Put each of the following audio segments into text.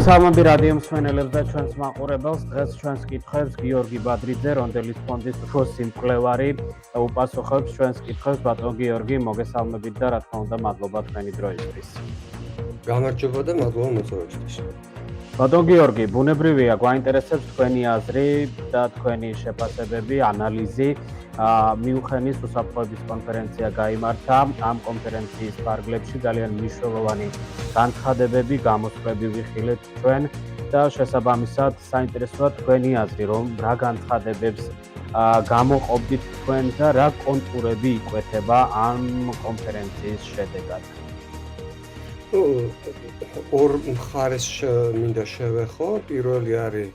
მოგესალმები რადიო მსმენელებს და ჩვენს მაყურებელს. დღეს ჩვენს კითხვებს გიორგი ბადრიძე, რონდელის ფონდის უფროსი მკვლევარი, უპასუხებს ჩვენს კითხვებს. ბატონ გიორგი, მოგესალმებით და რა თქმა უნდა, მადლობა თქვენი დროისთვის. გამარჯობა და მადლობა მოწვევისთვის. ბატონ გიორგი, ბუნებრივია, გვაინტერესებს თქვენი აზრი და თქვენი შეფასებები, ანალიზი. მიუხედავად უსაფრთხოების კონფერენცია გაიმართა, ამ კონფერენციის ფარგლებში ძალიან მნიშვნელოვანი განცხადებები, გამოსვლები ვიხილეთ ჩვენ და შესაბამისად საინტერესოა თქვენი აზრი, რომ რა განცხადებებს გამოყოფდით თქვენ და რა კონტურები იკვეთება ამ კონფერენციის შედეგად. ორ მხარეს მინდა შევეხო. პირველი არის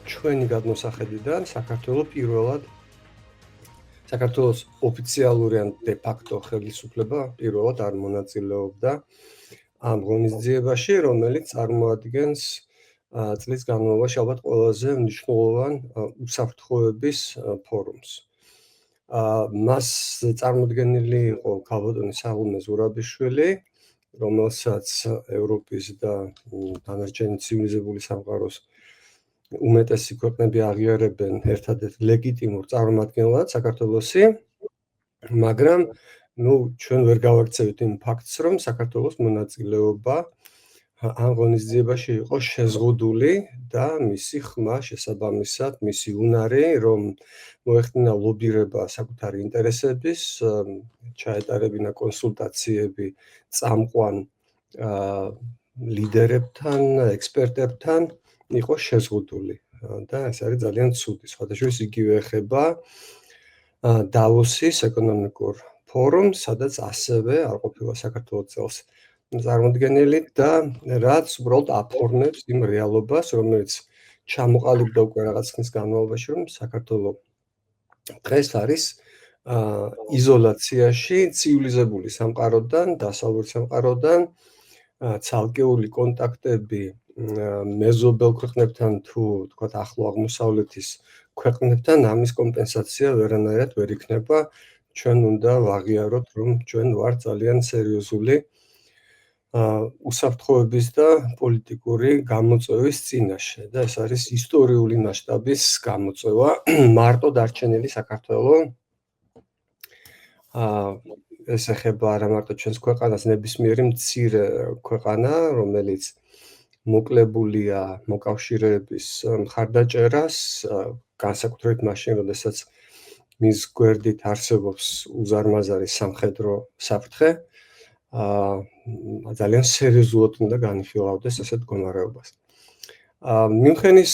ჩვენი გადმოსახედიდან საქართველოს ოფიციალური ან დე ფაქტო ხელისუფლება პირველად არ მონაწილეობდა ამ ღონისძიებაში, რომელიც წარმოადგენს წლის განმავლობაში ალბათ ყველაზე მნიშვნელოვან უსაფრთხოების ფორუმს. მას წარმოდგენილი იყო ქალბატონი საღუნე ზურაბიშვილი, რომელსაც ევროპის და დანარჩენი ცივილიზებული სამყაროს უმეტესი ქვეყნები აღიარებენ ერთადერთ ლეგიტიმურ წარმომადგენლად საქართველოსი, მაგრამ ჩვენ ვერ გავაქცევით იმ ფაქტს, რომ საქართველოს მონაწილეობა ამ ღონისძიებაში იყო შეზღუდული და მისი ხმა შესაბამისად, მისი უნარი, რომ მოეხდინა ლობირება საკუთარი ინტერესების, ჩაეტარებინა კონსულტაციები წამყვან ლიდერებთან, ექსპერტებთან, იყო შეზღუდული და ეს არის ძალიან ცუდი. სხვადასხვა იგივე ეხება დავოსის ეკონომიკურ ფორუმს, სადაც ასევე არ ყოფილა საქართველოს წელს წარმოდგენილი და რაც უბრალოდ აფორმებს იმ რეალობას, რომელიც ჩამოყალიბდა უკვე რაღაც ხნის განმავლობაში, რომ საქართველოს დღეს არის იზოლაციაში ცივილიზებული სამყაროდან, დასავლური სამყაროდან, ცალკეული კონტაქტები მეზობელ ქვეყნებთან თუ თქვათ ახლო აღმოსავლეთის ქვეყნებთან ამის კომპენსაცია ვერანაირად ვერ იქნება. ჩვენ უნდა ვაღიაროთ, რომ ჩვენ ვართ ძალიან სერიოზული უსაფრთხოების და პოლიტიკური გამოწვევის წინაშე და ეს არის ისტორიული მასშტაბის გამოწვევა. მარტო დარჩენილი საქართველოს ეს ეხება არა მარტო ჩვენს ქვეყანას, ნებისმიერი მცირე ქვეყანა, რომელიც მოკლებულია მოკავშირეების მხარდაჭერას, განსაკუთრებით მაშინ, როდესაც მის გვერდით არსებობს უზარმაზარი სამხედრო საფრთხე, ძალიან სერიოზულად უნდა განიხილავდეს ასეთ მდგომარეობას. მიუნხენის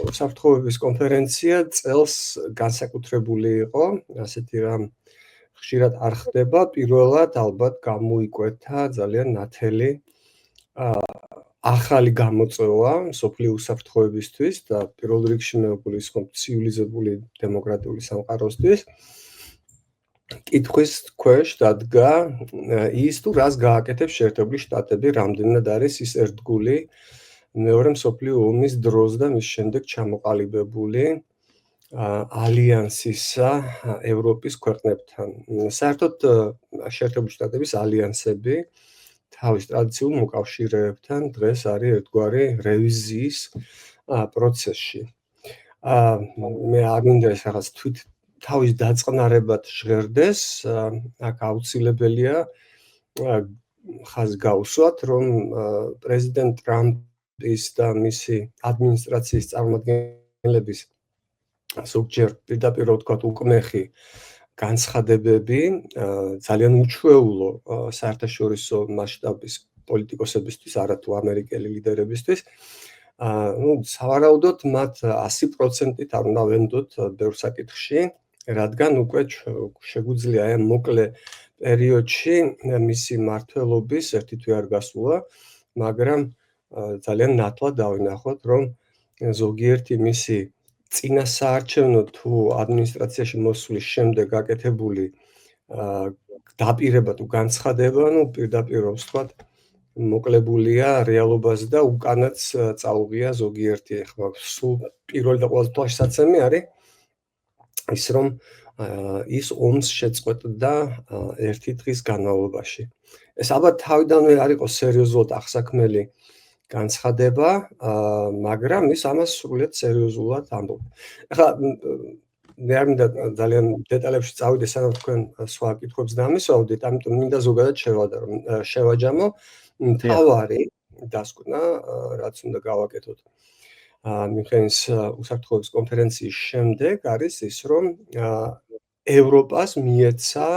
უსაფრთხოების კონფერენცია წელს განსაკუთრებული იყო, ასეთი რამ ხშირად არ ხდება. პირველად ალბათ გამოიკვეთა ძალიან ნათელი ახალი გამოწვევა მსოფლიო უსაფრთხოებისთვის და პირველ რიგში მე ვგულისხმობ ცივილიზებული დემოკრატიული სამყაროსთვის. კითხვის ქვეშ დადგა ის თუ რას გააკეთებს შეერთებული შტატები, რამდენად არის ის ერთგული მეორე მსოფლიო ომის დროს და მის შემდეგ ჩამოყალიბებული ალიანსისა ევროპის ქვეყნებთან. საერთოდ შეერთებული შტატების ალიანსები თავის ტრადიციულ მოკავშირეებთან დღეს არის ერთგვარი რევიზიის პროცესში. მე არ მინდა ეს რაღაც თვით თავის დაწყნარებად ჟღერდეს, აქ აუცილებელია ხაზი გაუსვათ, რომ პრეზიდენტ ტრამპის და მისი ადმინისტრაციის წარმომადგენლების ზოგჯერ პირდაპირ ვთქვათ უკმეხი განცხადებები ძალიან უჩვეულო საერთაშორისო მასშტაბის პოლიტიკოსებისთვის, არა თუ ამერიკელი ლიდერებისთვის. სავარაუდოდ მათ 100%-ით არ უნდა ვენდოთ ბევრ საკითხში, რადგან უკვე შეგვიძლია ამ მოკლე პერიოდში მისი მმართველობის ერთი თვე არ გასულა, მაგრამ ძალიან ნათლად დავინახოთ, რომ ზოგიერთი მისი წინასაარჩევნო თუ ადმინისტრაციაში მოსვლის შემდეგ გაკეთებული დაპირება თუ განცხადება, პირდაპირ ვთქვათ, მოკლებულია რეალობაზე და უკანაც წაუღია ზოგიერთი. ახლა სულ პირველი და ყველაზე თვალსაჩინო არის ის, რომ ის ომს შეწყვეტდა ერთი დღის განმავლობაში. ეს ალბათ თავიდანვე არ იყო სერიოზულად აღსაქმელი განცხადება, მაგრამ ის ამას სრულიად სერიოზულად ამბობს. ახლა მე არ მინდა ძალიან დეტალებში წავიდე, სანამ თქვენ სხვა კითხვებს დამისვავდით, ამიტომ მინდა ზოგადად შევაჯამო მთავარი დასკვნა, რაც უნდა გავაკეთოთ მიუნხენის უსაფრთხოების კონფერენციის შემდეგ, არის ის, რომ ევროპას მიეცა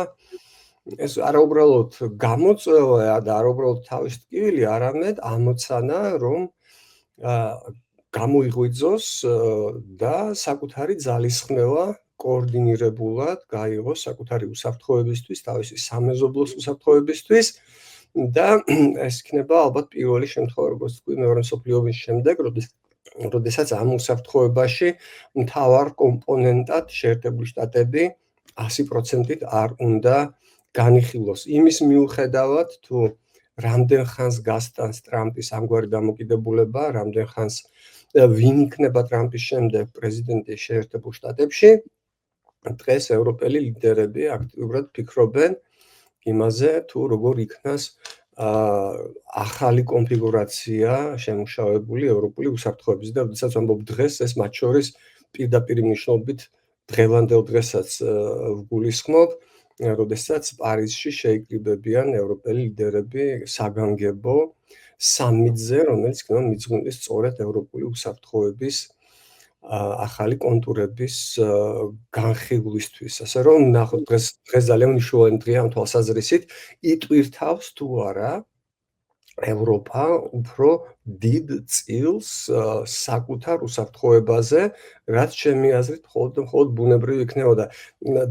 ეს არა უბრალოდ გამოწვევა და არა უბრალოდ თავის ტკივილი, არამედ ამოცანა, რომ გამოიღვიძოს და საკუთარი ძალისხმევა კოორდინირებულად გაიღოს საკუთარი უსაფრთხოებისთვის, თავისი სამეზობლოს უსაფრთხოებისთვის და ეს იქნება ალბათ პირველი შემთხვევა, როგორც თქვი, მეორე მსოფლიო ომის შემდეგ, როდესაც ამ უსაფრთხოებაში მთავარ კომპონენტად შეერთებული შტატები 100%-ით არ უნდა განიხილოს. იმის მიუხედავად, თუ რამდენ ხანს გასტანს ტრამპის ამგვარი დამოკიდებულება, რამდენ ხანს ვინ იქნება ტრამპის შემდეგ პრეზიდენტი შეერთებულ შტატებში, დღეს ევროპელი ლიდერები აქტიურად ფიქრობენ იმაზე, თუ როგორ იქნას ახალი კონფიგურაცია შემუშავებული ევროპული უსაფრთხოების და როდესაც ვამბობ დღეს, ეს მათ შორის პირდაპირ მნიშვნელობით დღევანდელ დღესაც ვგულისხმობ, როდესაც პარიზში შეიკრიბებიან ევროპელი ლიდერები საგანგებო სამიტზე, რომელიც იქნება მიწვეული სწორედ ევროპული უსაფრთხოების ახალი კონტურების განხილვისთვის. ასე რომ ნახოთ, დღეს ძალიან მნიშვნელოვანი დღეა ამ თვალსაზრისით, იტვირთავს თუ არა ევროპა უფრო დიდ წილს საკუთარ უსაფრთხოებაზე, რაც ჩემი აზრით მხოლოდ ბუნებრივი იქნებოდა.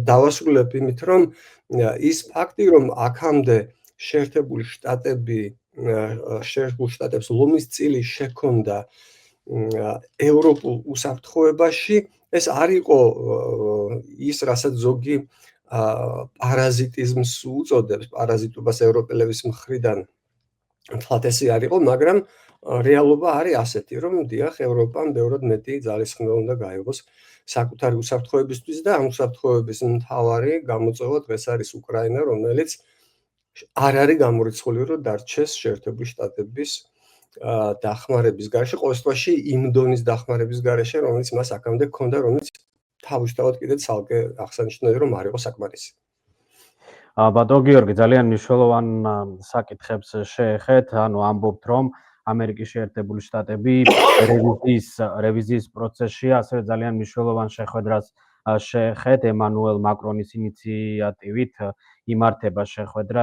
დავასრულებ იმით, რომ ის ფაქტი, რომ აქამდე შეერთებული შტატებს ლომის წილი შექონდა ევროპულ უსაფრთხოებაში, ეს არ იყო ის, რასაც ზოგი პარაზიტიზმს უწოდებს, პარაზიტობას ევროპელების მხრიდან. თლათ ესე არ იყო, მაგრამ რეალობა არის ასეთი, რომ დიახ, ევროპამ ბევრად მეტი ძალისხმევა უნდა გაიღოს საკუთარი უსაფრთხოებისთვის და ამ უსაფრთხოების მთავარი გამოწვევა დღეს არის უკრაინა, რომელიც არ არის გამორიცხული, რომ დარჩეს შეერთებული შტატების დახმარების გარეშე, ყოველ შემთხვევაში იმ დონის დახმარების გარეშე, რომელიც მას აქამდე ჰქონდა, რომელიც თავისთავად კიდე ცალკე აღსანიშნავია, რომ არ იყო საკმარისი. ბატონო გიორგი, ძალიან მნიშვნელოვან საკითხებს შეეხეთ, ანუ ამბობთ, რომ ამერიკის შეერთებული შტატები რევიზიის პროცესში ასევე ძალიან მნიშვნელოვან შეხვედრას შეეხეთ, ემანუელ მაკრონის ინიციატივით იმართება შეხვედრა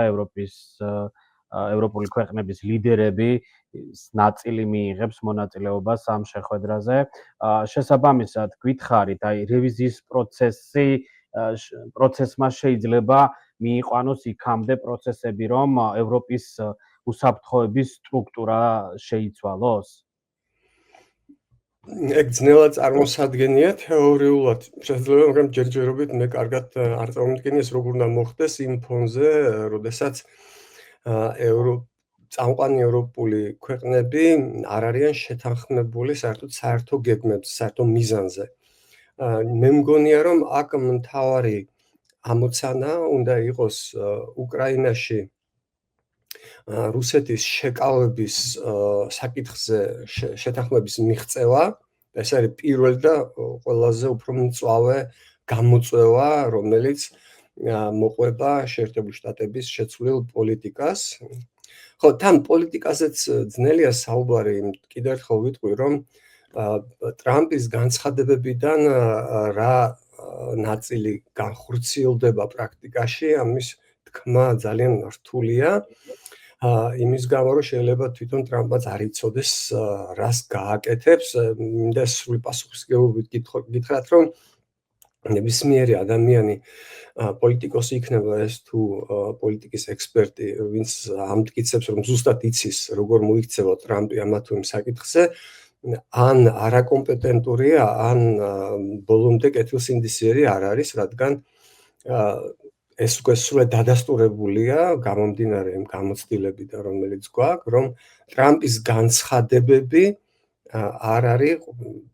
ევროპული ქვეყნების ლიდერები ნაწილი მიიღებს მონაწილეობას ამ შეხვედრაზე. შესაბამისად, გითხარით, აი რევიზიის პროცესმა შეიძლება მიიყვანოს იქამდე პროცესები, რომ ევროპის უსაფრთხოების სტრუქტურა შეიცვალოს? ეგ ძნელად წარმოსადგენია თეორიულად. შეიძლება, მაგრამ ჯერჯერობით მე კარგად არ წარმოვიდგენი ეს როგორ უნდა მოხდეს იმ ფონზე, როდესაც წამყვანი ევროპული ქვეყნები არ არიან შეთანხმებული საერთო გეგმებზე, საერთო მიზანზე. მე მგონია, რომ აქ მთავარი ამოცანა უნდა იყოს უკრაინაში რუსეთის შეკავების საკითხზე შეთანხმების მიღწევა. ეს არის პირველი და ყველაზე უფრო მწვავე გამოწვევა, რომელიც მოყვება შეერთებული შტატების შეცვლილ პოლიტიკას. ხო, თან პოლიტიკაზეც ძნელია საუბარი, კიდევ ერთხელ ვიტყვი, რომ ტრამპის განცხადებებიდან რა ნაწილი განხორციელდება პრაქტიკაში, ამის თქმა ძალიან რთულია. იმის გამო, რომ შეიძლება თვითონ ტრამპაც არ იცოდეს, რას გააკეთებს. მინდა სრული პასუხისმგებლობით გითხრათ, რომ ნებისმიერი ადამიანი, პოლიტიკოსი იქნება ეს თუ პოლიტიკის ექსპერტი, ვინც ამტკიცებს, რომ ზუსტად იცის, როგორ მოიქცევა ტრამპი ამა თუ იმ საკითხზე, ან არაკომპეტენტურია, ან ბოლომდე კეთილსინდისიერი არ არის, რადგან ეს უკვე სრულად დადასტურებულია გამომდინარე იმ გამოცდილებიდან, რომელიც გვაქვს, რომ ტრამპის განცხადებები არ არის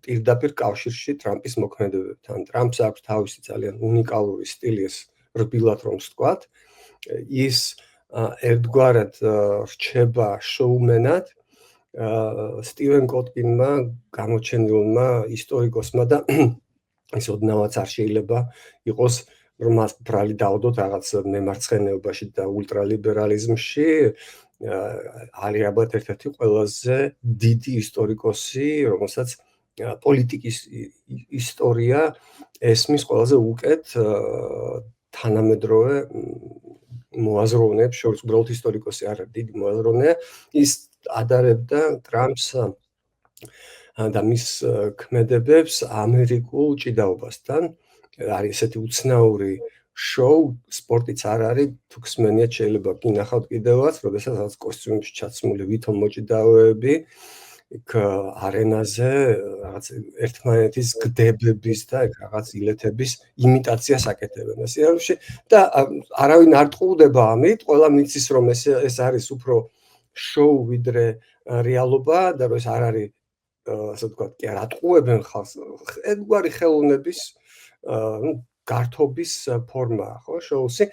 პირდაპირ კავშირში ტრამპის მოქმედებებთან. ტრამპს აქვს თავისი ძალიან უნიკალური სტილი, ეს რბილად რომ ვთქვათ. ის ერთგვარად რჩება შოუმენად სტივენ კოტკინმა, გამოჩენილმა ისტორიკოსმა და ის ოდნავაც არ შეიძლება იყოს რომ მას ბრალი დაუდოთ რაღაც მემარცხენეობაში და ულტრალიბერალიზმში. არის ალბათ ერთ-ერთი ყველაზე დიდი ისტორიკოსი, რომელსაც პოლიტიკის ისტორია ესმის ყველაზე უკეთ თანამედროვე მოაზროვნეებს შორის. უბრალოდ ისტორიკოსი არ არის, დიდი მოაზროვნეა. ის ადარებდა ტრამპს და მის ქმედებებს ამერიკულ ჭიდაობასთან. არის ესეთი უცნაური შოუ, სპორტიც არ არის, თუ გსმენიათ შეიძლება გინახავთ კიდევაც, როდესაც რაღაც კოსტიუმში ჩაცმული ვითომ მოჭიდავეები იქ არენაზე რაღაც ერთმანეთის გდებების და რაღაც ილეთების იმიტაციას აკეთებენ სიახლოვეში და არავინ არ ტყუდება ამით, ყველა მიცის რომ ეს არის უფრო შოუ ვიდრე რეალობა და რომ ეს არ არის ასე ვთქვათ, კი არ ატყუებენ ხალხს, ერთგვარი ხელოვნების გართობის ფორმაა, ხო, შოუსი.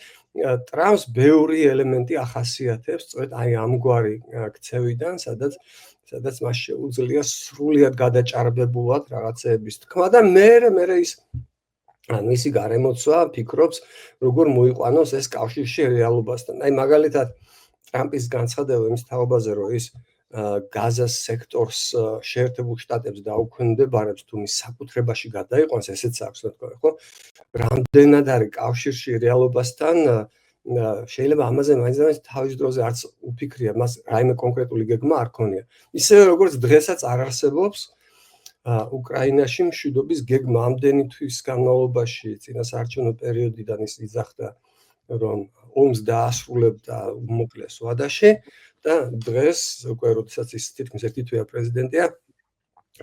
ტრამპს ბევრი ელემენტი ახასიათებს სწორედ აი ამგვარი ქცევიდან, სადაც მას შეუძლია სრულიად გადაჭარბებულად რაღაცეების თქმა და მე ის მისი გარემოცვა ფიქრობს, როგორ მოიყვანოს ეს კავშირში რეალობასთან. აი მაგალითად ტრამპის განცხადება იმის თაობაზე, რომ ის გაზას სექტორს შეერთებულ შტატებს დაუქვემდებარებს თუ მის საკუთრებაში გადაიყვანს, ესეც აქვს თქვა, ხო? რამდენად არის კავშირში რეალობასთან, შეიძლება ამაზე მაინც თავის დროზე არც უფიქრია, მას რაიმე კონკრეტული გეგმა არ ქონია. ისევე როგორც დღესაც არ არსებობს უკრაინაში მშვიდობის გეგმა. ამდენი თვის განმავლობაში წინასაარჩევნო პერიოდიდან ის იძახდა, რომ ომს დაასრულებდა უმოკლეს ვადაში და დღეს უკვე როდესაც ის თითქმის ერთი თვეა პრეზიდენტია,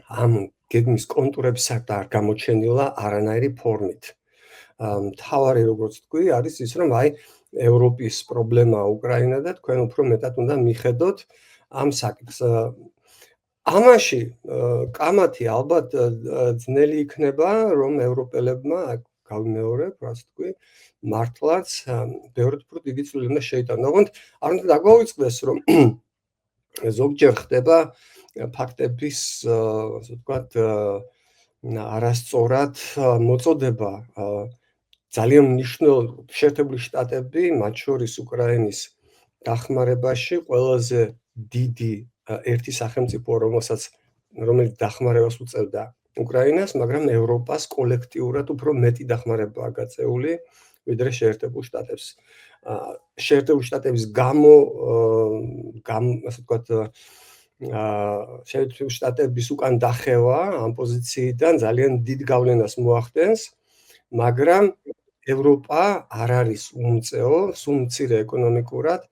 ამ გეგმის კონტურები საერთოდ არ გამოჩენილა არანაირი ფორმით. მთავარი როგორც თქვი, არის ის, რომ აი ევროპის პრობლემაა უკრაინა და თქვენ უფრო მეტად უნდა მიხედოთ ამ საკითხს. ამაში კამათი ალბათ ძნელი იქნება, რომ ევროპელებმა გავიმეორებ, რაც თქვი, მართლაც ბევრად უფრო დიდი წვლილი უნდა შეიტანონ. ოღონდ არ უნდა დაგვაუწყდეს, რომ ზოგჯერ ხდება ფაქტების, ასე ვთქვათ, არასწორად მოწოდება. ძალიან მნიშვნელოვანი შეერთებული შტატები, მათ შორის უკრაინის დახმარებაში ყველაზე დიდი ერთი სახელმწიფო, რომელიც დახმარებას უწევდა უკრაინას, მაგრამ ევროპას კოლექტიურად უფრო მეტი დახმარებაა გაწეული, ვიდრე შეერთებულ შტატებს. შეერთებული შტატების გამო, ასე ვთქვათ, შეერთებული შტატების უკან დახევა ამ პოზიციიდან ძალიან დიდ გავლენას მოახდენს, მაგრამ ევროპა არ არის უმწეო, სულ მცირე ეკონომიკურად,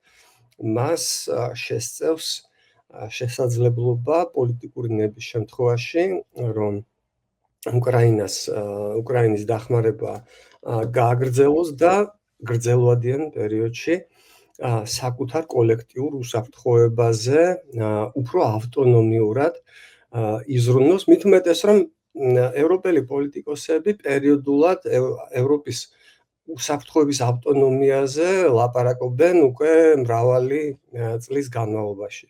მას შესწევს შესაძლებლობა პოლიტიკური ნების შემთხვევაში, რომ უკრაინის დახმარება გააგრძელოს და გრძელვადიან პერიოდში საკუთარ კოლექტიურ უსაფრთხოებაზე უფრო ავტონომიურად იზრუნოს, მით უმეტეს, რომ ევროპელი პოლიტიკოსები პერიოდულად ევროპის უსაფრთხოების ავტონომიაზე ლაპარაკობენ უკვე მრავალი წლის განმავლობაში.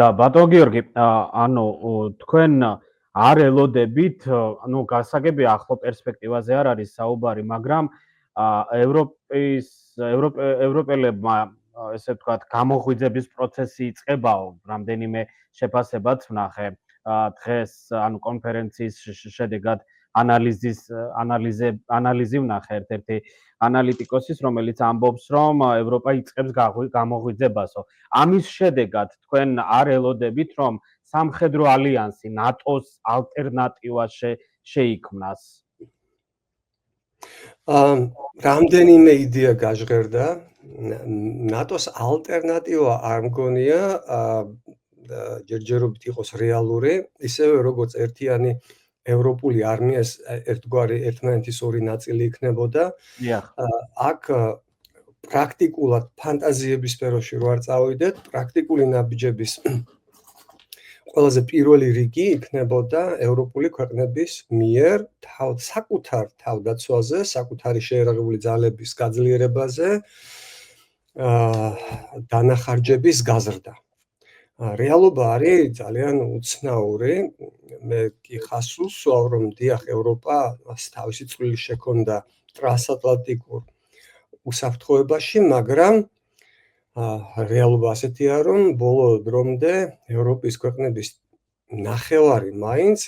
და ბატონო გიორგი, ანუ თქვენ არ ელოდებით, გასაგებია ახლო პერსპექტივაზე არ არის საუბარი, მაგრამ ევროპელებმა ესე ვთქვათ, გამოღვიძების პროცესი იწყებაო, რამდენიმე შეფასებაც ვნახე დღეს, ანუ კონფერენციის შედეგად ანალიზი ვნახე ერთ-ერთი ანალიტიკოსის, რომელიც ამბობს, რომ ევროპა იწყებს გამოღვიძებასო. ამის შედეგად თქვენ არ ელოდებით, რომ სამხედრო ალიანსი ნატოს ალტერნატივა შეიქმნას? რამდენიმე იდეა გაჟღერდა. ნატოს ალტერნატივა არ მგონია ჯერჯერობით იყოს რეალური, ისევე როგორც ერთიანი ევროპული არმია ერთგვარი ერთმანეთის ორი ნაწილი იქნებოდა. აქ პრაქტიკულად ფანტაზიების სფეროში რო არ წავიდეთ, პრაქტიკული ნაბიჯების ყველაზე პირველი რიგი იქნებოდა ევროპული ქვეყნების მიერ საკუთარ თავდაცვაზე, საკუთარი შეერაღებული ძალების გაძლიერებაზე, დანახარჯების გაზრდა. რეალობა არის ძალიან უცნაური. მე კი ხას უსვავ, რომ დიახ, ევროპა თავისი წვლილი შექონდა ტრანსატლანტიკურ უსაფრთხოებაში, მაგრამ რეალობა ასეთია, რომ ბოლო დრომდე ევროპის ქვეყნების ნახევარი მაინც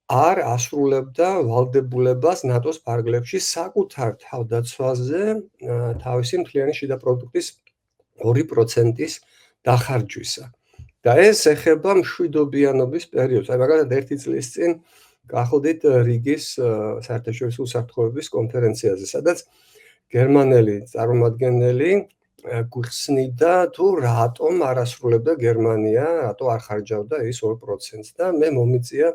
არ ასრულებდა ვალდებულებას ნატოს ფარგლებში საკუთარ თავდაცვაზე თავისი მთლიანი შიდა პროდუქტის 2%-ის დახარჯვისა. და ეს ეხება მშვიდობიანობის პერიოდს. აი მაგალითად 1 წლის წინ გახდით რიგის საერთაშორისო უსაფრთხოების კონფერენციაზე, სადაც გერმანელი წარმომადგენელი გვიხსნიდა თუ რატომ არ ასრულებდა გერმანია, რატო არ ხარჯავდა ის 2%-ს და მე მომიწია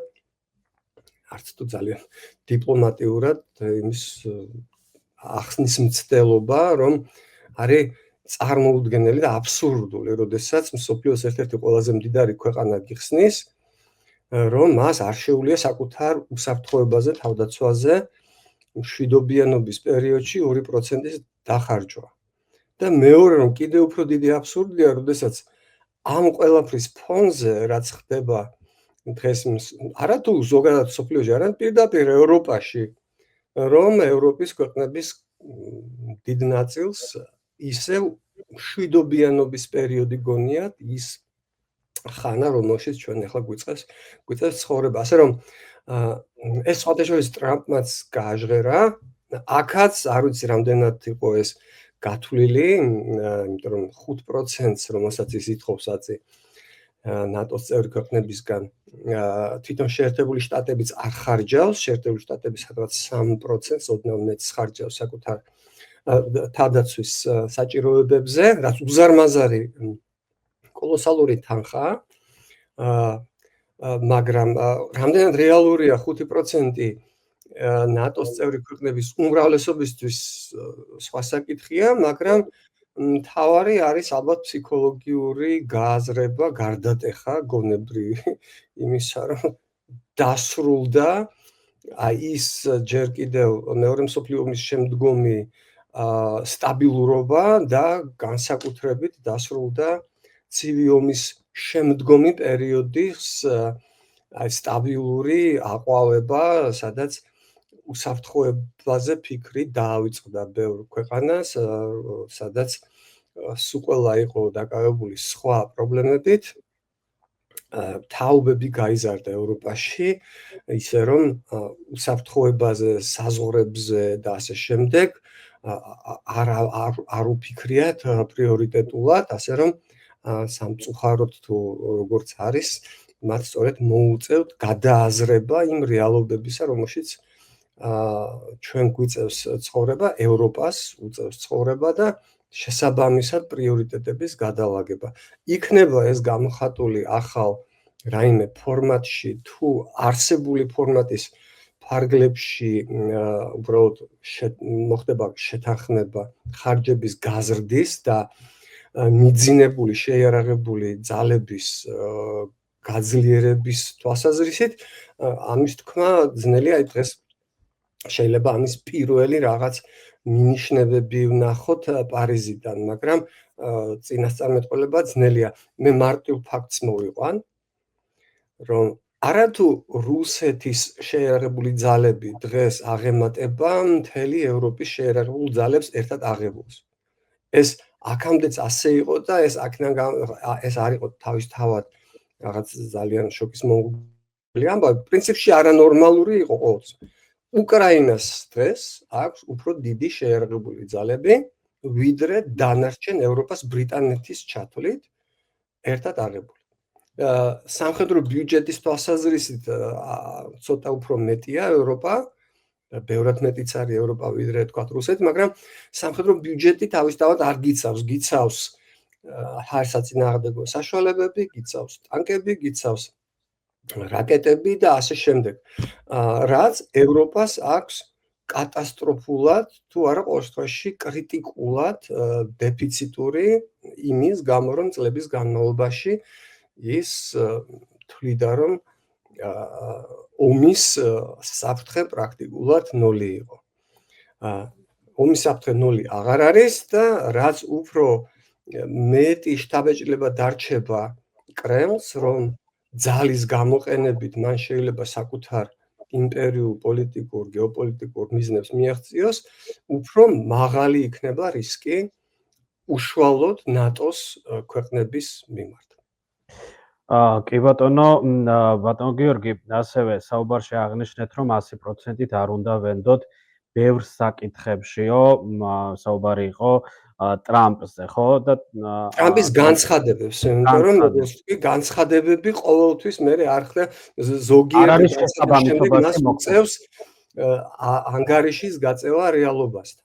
არც თუ ძალიან დიპლომატიურად იმის ახსნის მცდელობა, რომ არის წარმოუდგენელი და აბსურდული, როდესაც მსოფლიოს ერთ-ერთი ყველაზე მდიდარი ქვეყანა გიხსნის, რომ მას არ შეუძლია საკუთარ უსაფრთხოებაზე, თავდაცვაზე მშვიდობიანობის პერიოდში 2%-ის დახარჯვა. და მეორე რომ კიდევ უფრო დიდი აბსურდია, როდესაც ამ ყველაფრის ფონზე რაც ხდება დღეს არათუ ზოგადად მსოფლიოში, არამედ პირდაპირ ევროპაში, რომ ევროპის ქვეყნების დიდ ნაწილს ისევ მშვიდობიანობის პერიოდი გონიათ ის ხანა, რომელშიც ჩვენ ახლა გვიწევს ცხოვრება. ასე რომ ეს სხვადასხვა ტრამპმაც გააჟღერა, აქაც არ ვიცი რამდენად იყო ეს გათვლილი, იმიტომ რომ 5%-ს, რომელსაც ის ითხოვს აწი ნატოს წევრი ქვეყნებისგან, თვითონ შეერთებული შტატებიც არ ხარჯავს, შეერთებული შტატები სადღაც 3%-ს ოდნავ მეტს ხარჯავს საკუთარ თავდაცვის საჭიროებებზე, რაც უზარმაზარი კოლოსალური თანხაა, მაგრამ რამდენად რეალურია 5% ნატოს წევრი ქვეყნების უმრავლესობისთვის სხვა საკითხია, მაგრამ მთავარი არის ალბათ ფსიქოლოგიური გააზრება, გარდატეხა გონებრივი იმისა, რომ დასრულდა ის ჯერ კიდევ მეორე მსოფლიო ომის შემდგომი სტაბილურობა და განსაკუთრებით დასრულდა ცივი ომის შემდგომი პერიოდის სტაბილური აყვავება, სადაც უსაფრთხოებაზე ფიქრი დაავიწყდა ბევრ ქვეყანას, სადაც სულ იყო დაკავებული სხვა პრობლემებით. თაობები გაიზარდა ევროპაში, ისე რომ უსაფრთხოებაზე, საზღვრებზე და ასე შემდეგ არ უფიქრიათ პრიორიტეტულად, ასე რომ სამწუხაროდ თუ როგორც არის, მათ სწორედ მოუწევთ გადააზრება იმ რეალობებისა, რომელშიც ჩვენ გვიწევს ცხოვრება, ევროპას უწევს ცხოვრება და შესაბამისად პრიორიტეტების გადალაგება. იქნება ეს გამოხატული ახალ რაიმე ფორმატში თუ არსებული ფორმატის ფარგლებში უბრალოდ მოხდება შეთანხმება ხარჯების გაზრდის და მიძინებული შეიარაღებული ძალების გაძლიერების თვალსაზრისით, ამის თქმა ძნელია, აი დღეს შეიძლება ამის პირველი რაღაც მინიშნებები ვნახოთ პარიზიდან, მაგრამ წინასწარმეტყველება ძნელია. მე მარტივ ფაქტს მოვიყვან, რომ არათუ რუსეთის შეიარაღებული ძალები დღეს აღემატება მთელი ევროპის შეიარაღებულ ძალებს ერთად აღებულს. ეს აქამდეც ასე იყო და ეს არ იყო თავისთავად რაღაც ძალიან შოკის მომგვრელი ამბავი, პრინციპში არანორმალური იყო ყოველთვის. უკრაინას დღეს აქვს უფრო დიდი შეიარაღებული ძალები, ვიდრე დანარჩენ ევროპას ბრიტანეთის ჩათვლით ერთად აღებული. სამხედრო ბიუჯეტის თვალსაზრისით ცოტა უფრო მეტია ევროპა, ბევრად მეტიც არის ევროპა ვიდრე თქვათ რუსეთი, მაგრამ სამხედრო ბიუჯეტი თავისთავად არ გიცავს ჰაერსაწინააღმდეგო საშუალებები, გიცავს ტანკები, გიცავს რაკეტები და ასე შემდეგ. რაც ევროპას აქვს კატასტროფულად თუ არა ყოველ შემთხვევაში კრიტიკულად დეფიციტური იმის გამო, რომ წლების განმავლობაში ის თვლიდა, რომ ომის საფრთხე პრაქტიკულად ნული იყო. ომის საფრთხე ნული აღარ არის და რაც უფრო მეტი შთაბეჭდილება დარჩება კრემლს, რომ ძალის გამოყენებით მან შეიძლება საკუთარ იმპერიულ, პოლიტიკურ, გეოპოლიტიკურ მიზნებს მიაღწიოს, უფრო მაღალი იქნება რისკი უშუალოდ ნატოს ქვეყნების მიმართ. კი ბატონო, ბატონო გიორგი, ასევე საუბარში აღნიშნეთ, რომ 100%-ით არ უნდა ვენდოთ ბევრ საკითხებშიო, საუბარი იყო ტრამპზე, ხო? და ტრამპის განცხადებებს, იმიტომ რომ როგორც ვთქვი, განცხადებები ყოველთვის მე არ ხდა ზოგიერთი განცხადების შემდეგ მას უწევს ანგარიშის გაწევა რეალობასთან.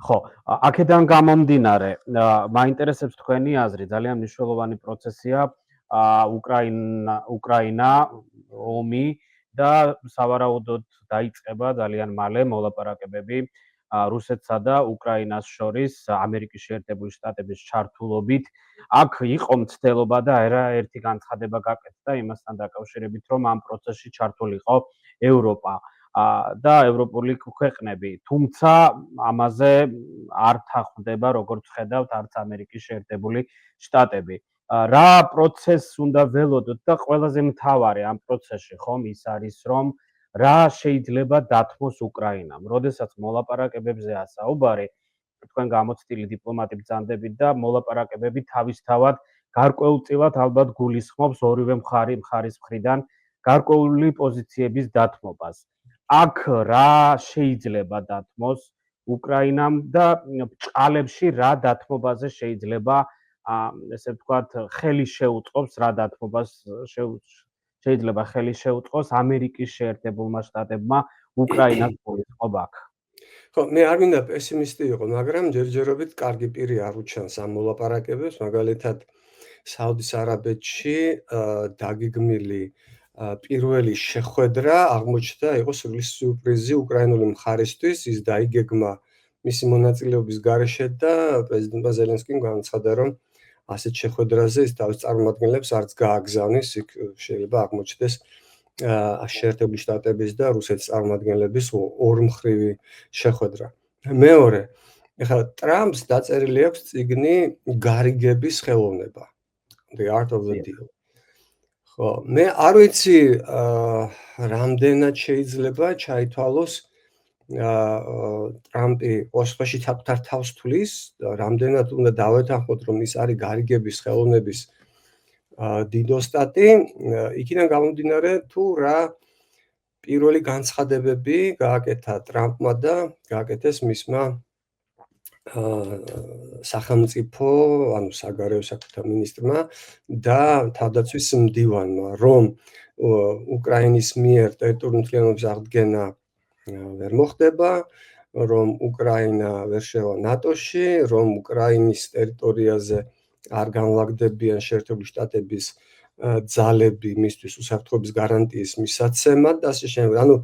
ხო, აქედან გამომდინარე, მაინტერესებს თქვენი აზრი, ძალიან მნიშვნელოვანი პროცესია უკრაინა ომი და სავარაუდოდ დაიწყება ძალიან მალე მოლაპარაკებები რუსეთსა და უკრაინას შორის ამერიკის შეერთებული შტატების ჩართულობით. აქ იყო მცდელობა და ერთი განცხადება გაკეთდა იმასთან დაკავშირებით, რომ ამ პროცესში ჩართულიყო ევროპა და ევროპული ქვეყნები, თუმცა ამაზე არ თანხმდება, როგორც ხედავთ, არც ამერიკის შეერთებული შტატები. რა პროცესს უნდა ველოდოთ და ყველაზე მთავარი ამ პროცესში ხომ ის არის, რომ რა შეიძლება დათმოს უკრაინამ. როდესაც მოლაპარაკებებზეა საუბარი, თქვენ გამოცდილი დიპლომატი ბრძანდებით და მოლაპარაკებები თავისთავად გარკვეულწილად ალბათ გულისხმობს ორივე მხარის მხრიდან გარკვეული პოზიციების დათმობას. აქ რა შეიძლება დათმოს უკრაინამ და ბჭყალებში რა დათმობაზე შეიძლება ესე ვთქვათ ხელი შეუწყობს რა დათმობას შეიძლება ხელი შეუწყოს ამერიკის შეერთებულმა შტატებმა უკრაინას გულისხმობა აქ. ხო, მე არ მინდა პესიმისტი იყო, მაგრამ ჯერჯერობით კარგი პირი არ უჩანს ამ მოლაპარაკებებს, მაგალითად საუდის არაბეთში დაგეგმილი პირველი შეხვედრა აღმოჩნდა იყო სრული სიურპრიზი უკრაინული მხარისთვის, ის დაიგეგმა მისი მონაწილეობის გარეშე და პრეზიდენტმა ზელენსკიმ განაცხადა, რომ ასეთ შეხვედრაზე ის თავის წარმომადგენლებს არც გააგზავნის, იქ შეიძლება აღმოჩნდეს შეერთებული შტატების და რუსეთის წარმომადგენლების ორმხრივი შეხვედრა. მეორე, ეხლა ტრამპს დაწერილი აქვს წიგნი გარიგების ხელოვნება, The Art of the Deal. ხო, მე არ ვიცი რამდენად შეიძლება ჩაითვალოს ტრამპი ოსხოში საკუთარ თავს თulis, რამდენად უნდა დავეთანხმოთ, რომ ის არის გარიგების ხელოვნების დიდოსტატი, იქიდან გამომდინარე თუ რა პირველი განცხადებები გააკეთა ტრამპმა და გააკეთეს მისმა სახელმწიფო, ანუ საგარეო საქმეთა მინისტრმა და თავდაცვის მდივანმა, რომ უკრაინის მიერ ტერიტორიული მთლიანობის აღდგენა ვერ მოხდება, რომ უკრაინა ვერ შევა ნატოში, რომ უკრაინის ტერიტორიაზე არ განლაგდებიან შეერთებული შტატების ძალები მისთვის უსაფრთხოების გარანტიის მისაცემად და ასე შემდეგ. ანუ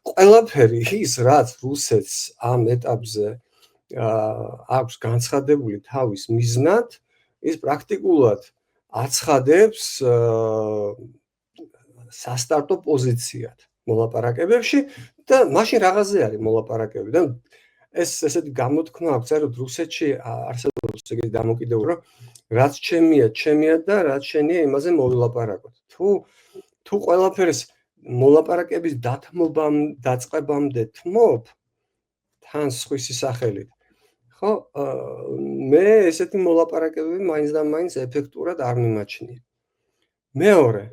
ყველაფერი ის, რაც რუსეთს ამ ეტაპზე აქვს განცხადებული თავის მიზნად, ის პრაქტიკულად აცხადებს სასტარტო პოზიციად მოლაპარაკებებში და მაშინ რაღაცზე არის მოლაპარაკებები და ეს ესეთი გამოთქმა აქვს, რომ რუსეთში არსებობს ეგეთი დამოკიდებულება, რომ რაც ჩემია და რაც შენია, იმაზე მოვილაპარაკოთ. თუ ყველაფერს მოლაპარაკების დაწყებამდე თმობ თან სხვისი სახელით. ხო, მე ესეთი მოლაპარაკებები მაინც და მაინც ეფექტურად არ მიმაჩნია. მეორე,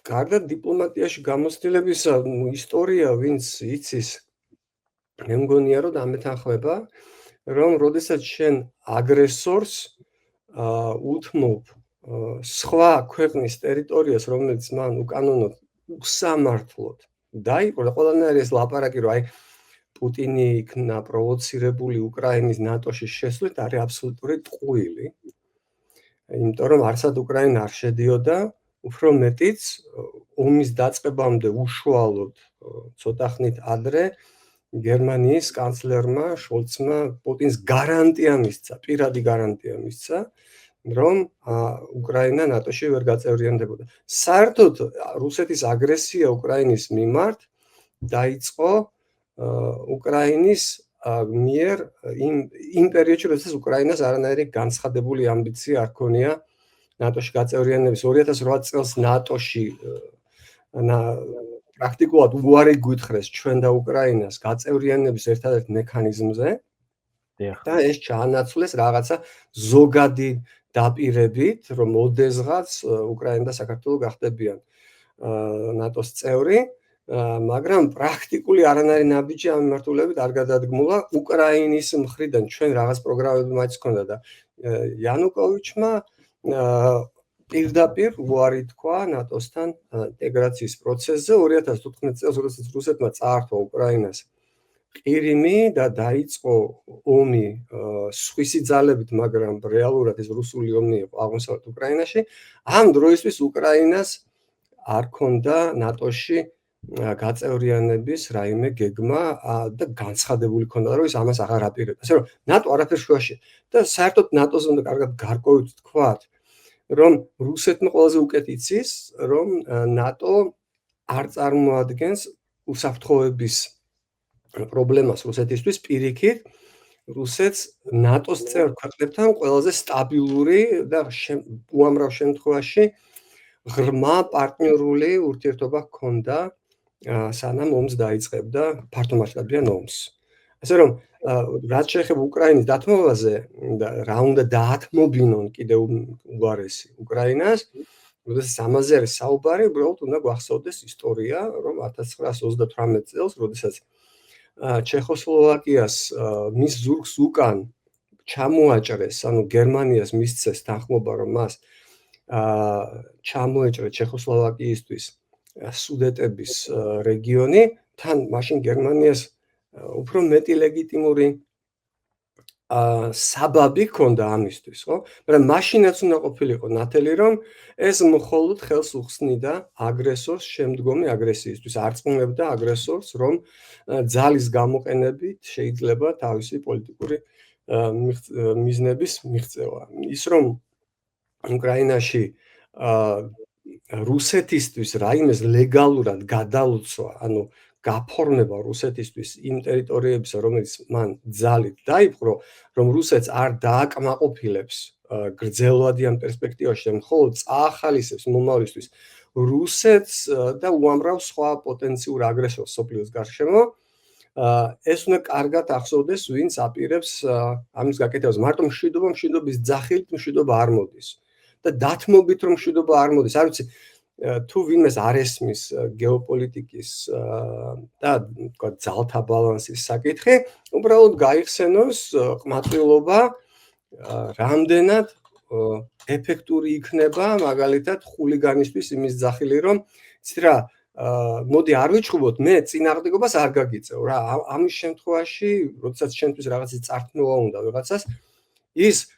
გარდა დიპლომატიაში გამოცდილებისა, ისტორია ვინც იცის, მე მგონია, რომ დამეთანხმება, რომ როდესაც შენ აგრესორს უთმობ სხვა ქვეყნის ტერიტორიას, რომელიც მან უკანონოდ უსამართლოდ დაიყო და ყველანაირი ეს ლაპარაკი, რომ აი პუტინი იქნა პროვოცირებული უკრაინის ნატოში შესვლით, არის აბსოლუტური ტყუილი. იმიტომ რომ არსად უკრაინა არ შედიოდა, უფრო მეტიც ომის დაწყებამდე უშუალოდ ცოტა ხნით ადრე გერმანიის კანცლერმა შოლცმა პუტინს გარანტია მისცა, პირადი გარანტია მისცა, რომ უკრაინა ნატოში ვერ გაწევრიანდებოდა. საერთოდ რუსეთის აგრესია უკრაინის მიმართ დაიწყო უკრაინის მიერ იმ პერიოდში, როდესაც უკრაინას არანაირი განცხადებული ამბიცია არ ქონია ნატოში გაწევრიანების. 2008 წელს ნატოში პრაქტიკულად უარი გვითხრეს ჩვენ და უკრაინას გაწევრიანების ერთადერთ მექანიზმზე და ეს ჩაანაცვლეს რაღაცა ზოგადი დაპირებით, რომ ოდესღაც უკრაინა და საქართველო გახდებიან ნატოს წევრი, მაგრამ პრაქტიკული არანაირი ნაბიჯი ამ მიმართულებით არ გადადგმულა. უკრაინის მხრიდან ჩვენ რაღაც პროგრამები მაინც ჰქონდა და იანუკოვიჩმა პირდაპირ უარი თქვა ნატოსთან ინტეგრაციის პროცესზე 2014 წელს, როდესაც რუსეთმა წაართვა უკრაინას ყირიმი და დაიწყო ომი სხვისი ძალებით, მაგრამ რეალურად ეს რუსული ომი იყო აღმოსავლეთ უკრაინაში. ამ დროისთვის უკრაინას არ ქონდა ნატოში გაწევრიანების რაიმე გეგმა და განცხადებული ქონდა, რომ ის ამას აღარ აპირებდა. ასე რომ ნატო არაფერს შუაში და საერთოდ ნატოს უნდა კარგად გარკვევით თქვათ, რომ რუსეთმა ყველაზე უკეთ იცის, რომ ნატო არ წარმოადგენს უსაფრთხოების პრობლემას რუსეთისთვის პირიქით, რუსეთს ნატოს წევრ ქვეყნებთან ყველაზე სტაბილური და უამრავ შემთხვევაში ღრმა პარტნიორული ურთიერთობა ჰქონდა სანამ ომს დაიწყებდა ფართომასშტაბიან ომს. ასე რომ რაც შეეხება უკრაინის დათმობაზე და რა უნდა დაათმობინონ კიდევ უარესი უკრაინას, როდესაც ამაზე არის საუბარი, უბრალოდ უნდა გვახსოვდეს ისტორია, რომ 1938 წელს, როდესაც ჩეხოსლოვაკიას მის ზურგს უკან ჩამოაჭრეს, ანუ გერმანიას მისცეს თანხმობა, რომ მას ჩამოეჭრა ჩეხოსლოვაკიისთვის სუდეტების რეგიონი, თან მაშინ გერმანიას უფრო მეტი ლეგიტიმური საბაბი ჰქონდა ამისთვის, ხო? მაგრამ მაშინაც უნდა ყოფილიყო ნათელი, რომ ეს მხოლოდ ხელს უხსნიდა აგრესორს შემდგომი აგრესიისთვის, არწმუნებდა აგრესორს, რომ ძალის გამოყენებით შეიძლება თავისი პოლიტიკური მიზნების მიღწევა. ის რომ უკრაინაში რუსეთისთვის რაიმეს ლეგალურად გადალოცვა, ანუ გაფორმება რუსეთისთვის იმ ტერიტორიებისა, რომელიც მან ძალით დაიპყრო, რომ რუსეთს არ დააკმაყოფილებს გრძელვადი ამ პერსპექტივაში, მხოლოდ წაახალისებს მომავლისთვის რუსეთს და უამრავ სხვა პოტენციურ აგრესორს სოფლიოს გარშემო, ეს უნდა კარგად ახსოვდეს, ვინც აპირებს ამის გაკეთებას. მარტო მშვიდობის ძახილით მშვიდობა არ მოდის და დათმობით რომ მშვიდობა არ მოდის. არ ვიცი, თუ ვინმეს არ ესმის გეოპოლიტიკის და თქვა ძალთა ბალანსის საკითხი, უბრალოდ გაიხსენოს ყმაწვილობა რამდენად ეფექტური იქნება მაგალითად ხულიგანისთვის იმის ძახილი, რომ იცით რა, მოდი არ ვიჩხუბოთ, მე წინააღმდეგობას არ გაგიწევ რა. ამის შემთხვევაში, როდესაც შენთვის რაღაცის წართმევა უნდა ვიღაცას, ის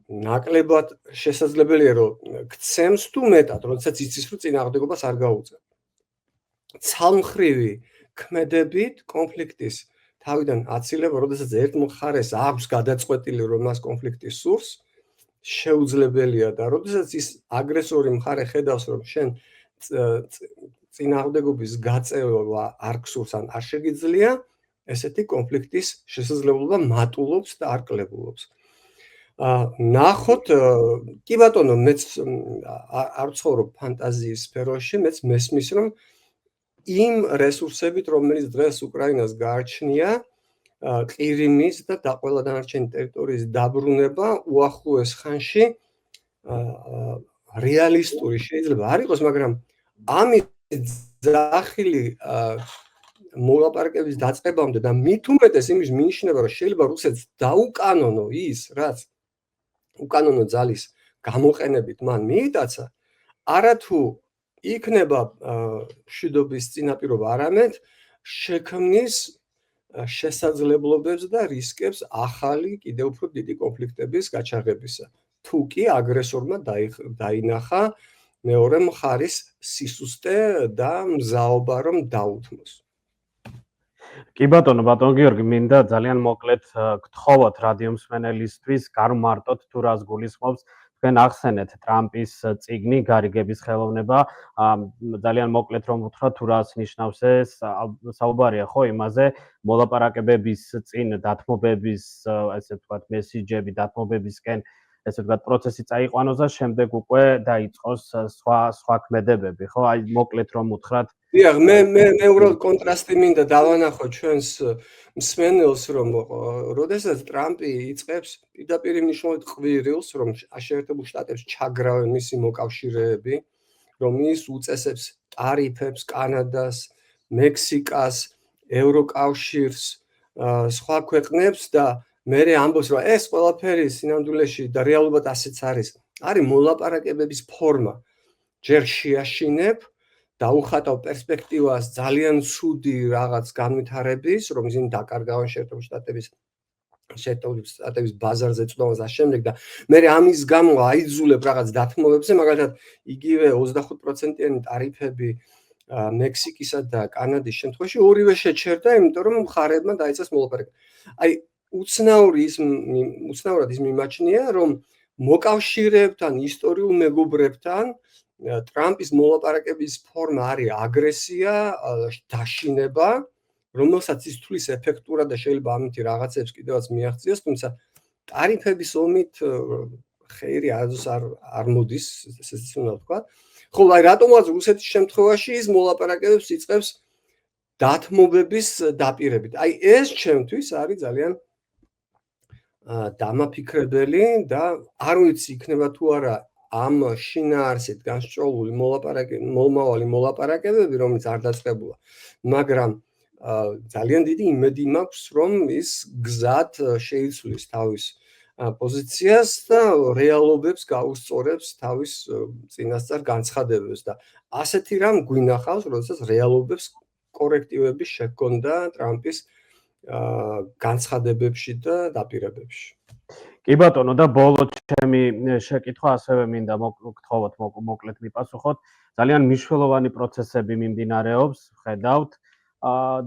ნაკლებად შესაძლებელია, რომ გცემს თუ მეტად, როდესაც იცის, რომ წინააღმდეგობას არ გაუწევ. ცალმხრივი ქმედებით კონფლიქტის თავიდან აცილება, როდესაც ერთ მხარეს აქვს გადაწყვეტილი, რომ მას კონფლიქტი სურს, შეუძლებელია და როდესაც ის აგრესორი მხარე ხედავს, რომ შენ წინააღმდეგობის გაწევა არ გსურს ან არ შეგიძლია, ესეთი კონფლიქტის შესაძლებლობა მატულობს და არ კლებულობს. ნახოთ, კი ბატონო, მეც არ ვცხოვრობ ფანტაზიის სფეროში, მეც მესმის, რომ იმ რესურსებით, რომელიც დღეს უკრაინას გააჩნია, ყირიმის და ყველა დანარჩენი ტერიტორიის დაბრუნება უახლოეს ხანში რეალისტური შეიძლება არ იყოს, მაგრამ ამის ძახილი მოლაპარაკების დაწყებამდე და მით უმეტეს იმის მინიშნება, რომ შეიძლება რუსეთს დაუკანონო ის, რაც უკანონო ძალის გამოყენებით მან მიიტაცა, არათუ იქნება მშვიდობის წინაპირობა, არამედ შექმნის შესაძლებლობებს და რისკებს ახალი კიდევ უფრო დიდი კონფლიქტების გაჩაღებისა. თუ კი აგრესორმა დაინახა მეორე მხარის სისუსტე და მზაობა რომ დაუთმოს. კი ბატონო გიორგი, მინდა ძალიან მოკლედ გთხოვოთ რადიო მსმენელისთვის, გარმარტოთ თუ რას გულისხმობს თქვენ ახსენეთ ტრამპის წიგნი გარიგების ხელოვნება, ძალიან მოკლედ რომ ვუთხრათ თუ რას ნიშნავს ეს, საუბარია ხო იმაზე, მოლაპარაკებების წინ დათმობების, ესე ვთქვათ, მესიჯები დათმობებისკენ, ესე ვთქვათ, პროცესი წაიყვანოს და შემდეგ უკვე დაიწყოს სხვა ქმედებები, ხო? აი მოკლედ რომ ვუთხრათ. დიახ, მე უბრალოდ კონტრასტი მინდა დავანახო ჩვენს მსმენელს, რომ როდესაც ტრამპი იწყებს პირდაპირ მნიშვნელობით ყვირილს, რომ შეერთებულ შტატებს ჩაგრავენ მისი მოკავშირეები, რომ ის უწესებს ტარიფებს კანადას, მექსიკას, ევროკავშირს, სხვა ქვეყნებს და მერე ამბობს, რომ ეს ყველაფერი სინამდვილეში და რეალურად ასეც არის მოლაპარაკებების ფორმა. ჯერ შეაშინებ დაუხატავ პერსპექტივას ძალიან ცუდი რაღაც განვითარების, რომ ისინი დაკარგავენ შეერთებული შტატების ბაზარზე წვდომას და შემდეგ და მე ამის გამო აიძულებ რაღაც დათმობებზე, მაგალითად იგივე 25%-იანი ტარიფები მექსიკისა და კანადის შემთხვევაში ორივე შეჩერდა, იმიტომ რომ მხარეებმა დაიწყეს მოლაპარაკება. აი უცნაურად ის მიმაჩნია, რომ მოკავშირეებთან, ისტორიულ მეგობრებთან ტრამპის მოლაპარაკების ფორმა არის აგრესია, დაშინება, რომელსაც ის თulis ეფექტურად და შეიძლება ამითი რაღაცებს კიდევაც მიაღწიოს, თუმცა ტარიფების ომით ხეირი არასდროს არ მოდის, ესეც უნდა ვთქვა. ხოლო აი რატომაც რუსეთის შემთხვევაში ის მოლაპარაკებებს იწყებს დათმობების დაპირებით. აი ეს ჩემთვის არის ძალიან დამაფიქრებელი და არ ვიცი იქნება თუ არა ამ შინაარსით განსწრებული მომავალი მოლაპარაკებები, რომელიც არ დაწყებულა, მაგრამ ძალიან დიდი იმედი მაქვს, რომ ის გზად შეიცვლის თავის პოზიციას და რეალობებს გაუსწორებს თავის წინასწარ განცხადებებს და ასეთი რამ გვინახავს, როდესაც რეალობებს კორექტივები შექონდა ტრამპის განცხადებებში და დაპირებებში. კი ბატონო და ბოლოს ჩემი შეკითხვა ასევე მინდა გთხოვოთ მოკლედ მიპასუხოთ. ძალიან მნიშვნელოვანი პროცესები მიმდინარეობს, ხედავთ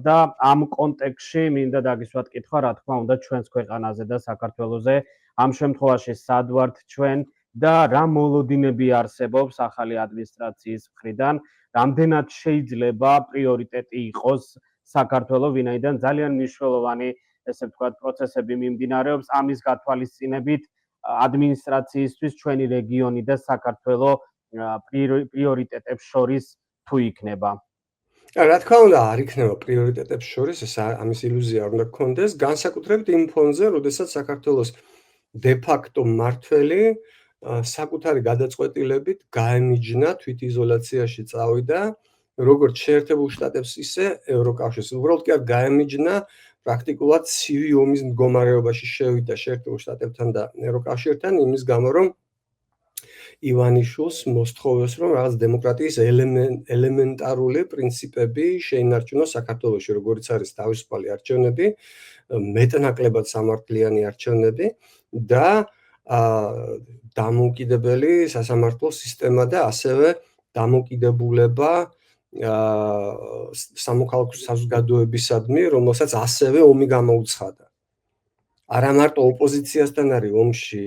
და ამ კონტექსტში მინდა დაგისვათ კითხვა, რა თქმა უნდა, ჩვენს ქვეყანაზე და საქართველოზე, ამ შემთხვევაში სად ვართ ჩვენ და რა მოლოდინები არსებობს ახალი ადმინისტრაციის მხრიდან, რამდენად შეიძლება პრიორიტეტი იყოს საქართველოს, ვინაიდან ძალიან მნიშვნელოვანი ესე ვთქვათ, პროცესები მიმდინარეობს, ამის გათვალისწინებით ადმინისტრაციისთვის ჩვენი რეგიონი და საქართველოს პრიორიტეტებს შორის თუ იქნება. რა თქმა უნდა, არ იქნება პრიორიტეტებს შორის, ეს ამის ილუზია არ უნდა გქონდეს, განსაკუთრებით იმ ფონზე, როდესაც საქართველოს დე-ფაქტო მმართველი საკუთარი გადაწყვეტილებით გაემიჯნა, თვითიზოლაციაში წავიდა, როგორც შეერთებულ შტატებს, ისე ევროკავშირს. უბრალოდ კი არ გაემიჯნა, პრაქტიკულად ცივი ომის მდგომარეობაში შევიდა შეერთებულ შტატებთან და ევროკავშირთან, იმის გამო რომ ივანიშვილს მოსთხოვეს, რომ რაღაც დემოკრატიის ელემენტარული პრინციპები შეინარჩუნოს საქართველოში, როგორც არის თავისუფალი არჩევნები, მეტნაკლებად სამართლიანი არჩევნები და დამოუკიდებელი სასამართლო სისტემა და ასევე დამოკიდებულება სამოქალაქო საზოგადოებისადმი, რომელსაც ასევე ომი გამოუცხადა. არა მარტო ოპოზიციასთან არის ომში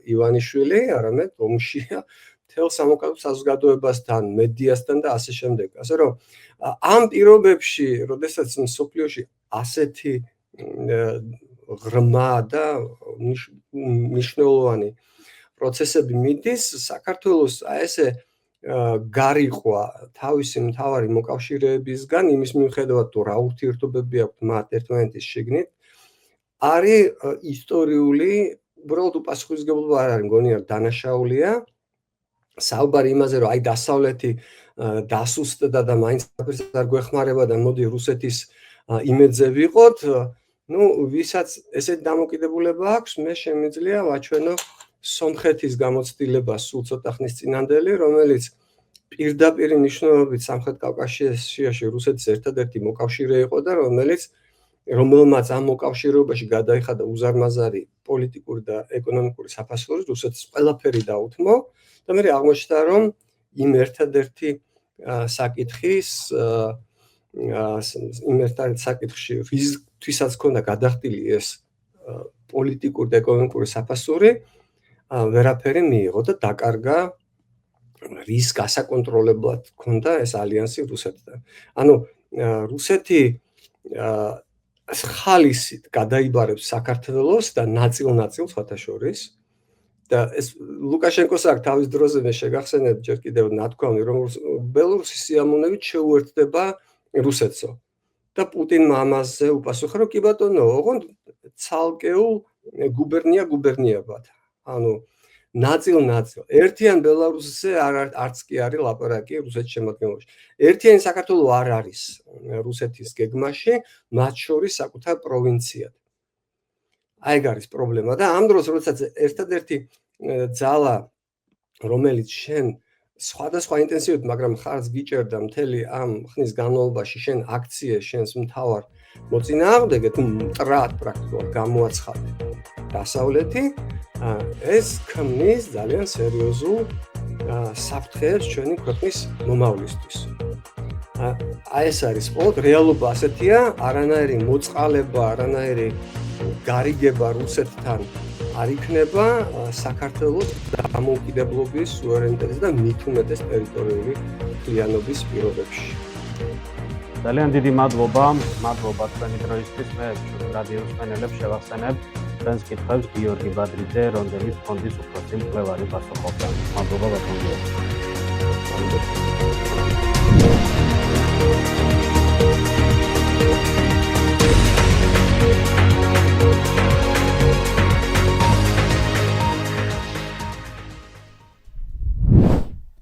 ივანიშვილი, არამედ ომშია მთელ სამოქალაქო საზოგადოებასთან, მედიასთან და ასე შემდეგ. ასე რომ ამ პირობებში, როდესაც მსოფლიოში ასეთი ღრმა და მნიშვნელოვანი პროცესები მიდის, საქართველოს აი ესე გარიყვა თავისი მთავარი მოკავშირეებისგან, იმის მიუხედავად თუ რა ურთიერთობები აქვთ მათ ერთმანეთის შიგნით, არის ისტორიული, უბრალოდ უპასუხისმგებლობა არ არის, მგონი არ დანაშაულია. საუბარი იმაზე, რომ აი დასავლეთი დასუსტდა და მაინც არ გვეხმარება და მოდი რუსეთის იმედზე ვიყოთ, ვისაც ესეთ დამოკიდებულება აქვს, მე შემიძლია ვაჩვენო სომხეთის გამოცდილება სულ ცოტა ხნის წინანდელი, რომელიც პირდაპირ მნიშვნელობით სამხრეთ კავკასიაში რუსეთის ერთადერთი მოკავშირე იყო და რომელმაც ამ მოკავშირეობაში გადაიხადა უზარმაზარი პოლიტიკური და ეკონომიკური საფასური, რუსეთის ყველაფერი დაუთმო და მე აღმოჩნდა, რომ იმ ერთადერთი საკითხში, რისთვისაც ქონდა გადახდილი ეს პოლიტიკური და ეკონომიკური საფასური, ვერაფერი მიიღო და დაკარგა რის გასაკონტროლებლად ქონდა ეს ალიანსი რუსეთთან. ანუ რუსეთი ხალისით გადაიბარებს საქართველოს და ნაწილ-ნაწილ სხვათა შორის და ეს ლუკაშენკოს აქ თავის დროზე მე შეგახსენებთ ჯერ კიდევ ნათქვამი რომ ბელორუსი სიამოვნებით შეუერთდება რუსეთსო და პუტინმა ამაზე უპასუხა რომ კი ბატონო, ოღონდ ცალკეულ გუბერნიებად. ანუ ნაწილ-ნაწილ. ერთიან ბელარუსზე არც კი არის ლაპარაკი რუსეთის შემადგენლობაში. ერთიანი საქართველოს არ არის რუსეთის გეგმაში, მათ შორის საკუთარ პროვინციად. აი ეგ არის პრობლემა და ამ დროს როდესაც ერთადერთი ძალა რომელიც შენ სხვადასხვა ინტენსივობით, მაგრამ ხარს გიჭერდა მთელი ამ ხნის განმავლობაში შენ აქციეს შენს მთავარ მოწინააღმდეგე თუ მტრად პრაქტიკულად გამოაცხადე დასავლეთი, ეს ქმნის ძალიან სერიოზულ საფრთხეებს ჩვენი ქვეყნის მომავლისთვის. აი ეს არის მხოლოდ რეალობა ასეთია, არანაირი მოწყალება, არანაირი გარიგება რუსეთთან არ იქნება საქართველოს დამოუკიდებლობის, სუვერენიტეტის და მით უმეტეს ტერიტორიული მთლიანობის პირობებში. ძალიან დიდი მადლობა თქვენი დროისთვის. მე რადიო მსმენელებს შევახსენებ თქვენს კითხვებს გიორგი ბადრიძე, რონდელის ფონდის უფროსი მკვლევარი პასუხობდა. მადლობა ბატონო.